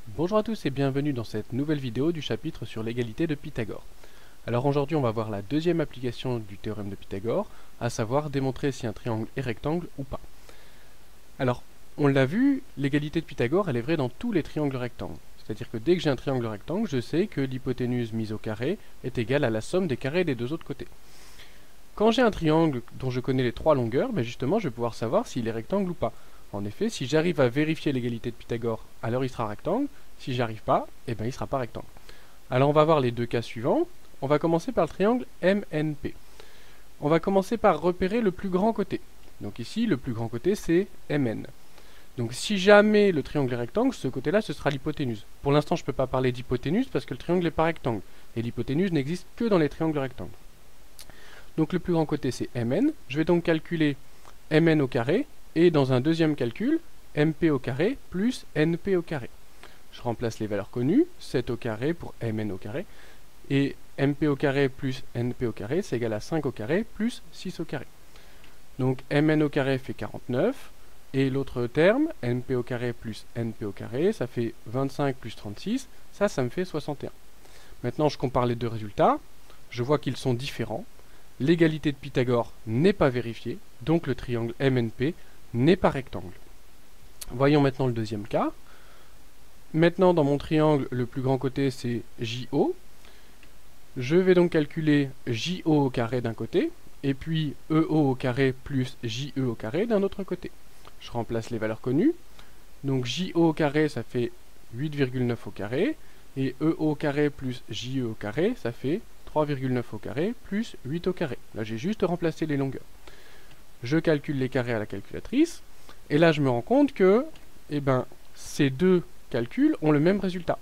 Bonjour à tous et bienvenue dans cette nouvelle vidéo du chapitre sur l'égalité de Pythagore. Alors aujourd'hui on va voir la deuxième application du théorème de Pythagore, à savoir démontrer si un triangle est rectangle ou pas. Alors on l'a vu, l'égalité de Pythagore elle est vraie dans tous les triangles rectangles. C'est-à-dire que dès que j'ai un triangle rectangle, je sais que l'hypoténuse mise au carré est égale à la somme des carrés des deux autres côtés. Quand j'ai un triangle dont je connais les trois longueurs, justement je vais pouvoir savoir s'il est rectangle ou pas. En effet, si j'arrive à vérifier l'égalité de Pythagore, alors il sera rectangle. Si j'arrive pas, il ne sera pas rectangle. Alors on va voir les deux cas suivants. On va commencer par le triangle MNP. On va commencer par repérer le plus grand côté. Donc ici, le plus grand côté, c'est MN. Donc si jamais le triangle est rectangle, ce côté-là, ce sera l'hypoténuse. Pour l'instant, je ne peux pas parler d'hypoténuse parce que le triangle n'est pas rectangle. Et l'hypoténuse n'existe que dans les triangles rectangles. Donc le plus grand côté, c'est MN. Je vais donc calculer MN au carré. Et dans un deuxième calcul, MP au carré plus NP au carré. Je remplace les valeurs connues, 7 au carré pour Mn au carré, et MP au carré plus NP au carré, c'est égal à 5 au carré plus 6 au carré. Donc Mn au carré fait 49, et l'autre terme, NP au carré plus NP au carré, ça fait 25 plus 36, ça me fait 61. Maintenant je compare les deux résultats, je vois qu'ils sont différents, l'égalité de Pythagore n'est pas vérifiée, donc le triangle MNP n'est pas rectangle. Voyons maintenant le deuxième cas. Maintenant, dans mon triangle, le plus grand côté, c'est JO. Je vais donc calculer JO au carré d'un côté, et puis EO au carré plus JE au carré d'un autre côté. Je remplace les valeurs connues. Donc JO au carré, ça fait 8,9 au carré, et EO au carré plus JE au carré, ça fait 3,9 au carré plus 8 au carré. Là, j'ai juste remplacé les longueurs. Je calcule les carrés à la calculatrice, et là, je me rends compte que ces deux calculs ont le même résultat.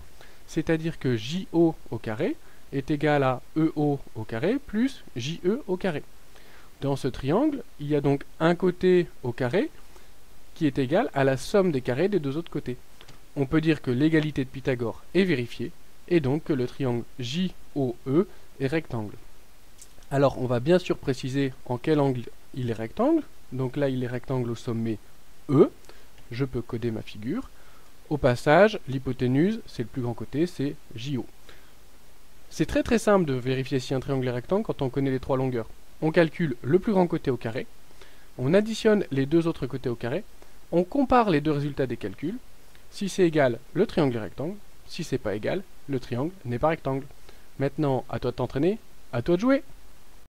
C'est-à-dire que JO au carré est égal à EO au carré plus JE au carré. Dans ce triangle, il y a donc un côté au carré qui est égal à la somme des carrés des deux autres côtés. On peut dire que l'égalité de Pythagore est vérifiée, et donc que le triangle JOE est rectangle. Alors, on va bien sûr préciser en quel angle il est rectangle. Donc là, il est rectangle au sommet E. Je peux coder ma figure. Au passage, l'hypoténuse, c'est le plus grand côté, c'est JO. C'est très simple de vérifier si un triangle est rectangle quand on connaît les trois longueurs. On calcule le plus grand côté au carré, on additionne les deux autres côtés au carré, on compare les deux résultats des calculs. Si c'est égal, le triangle est rectangle. Si c'est pas égal, le triangle n'est pas rectangle. Maintenant, à toi de t'entraîner, à toi de jouer.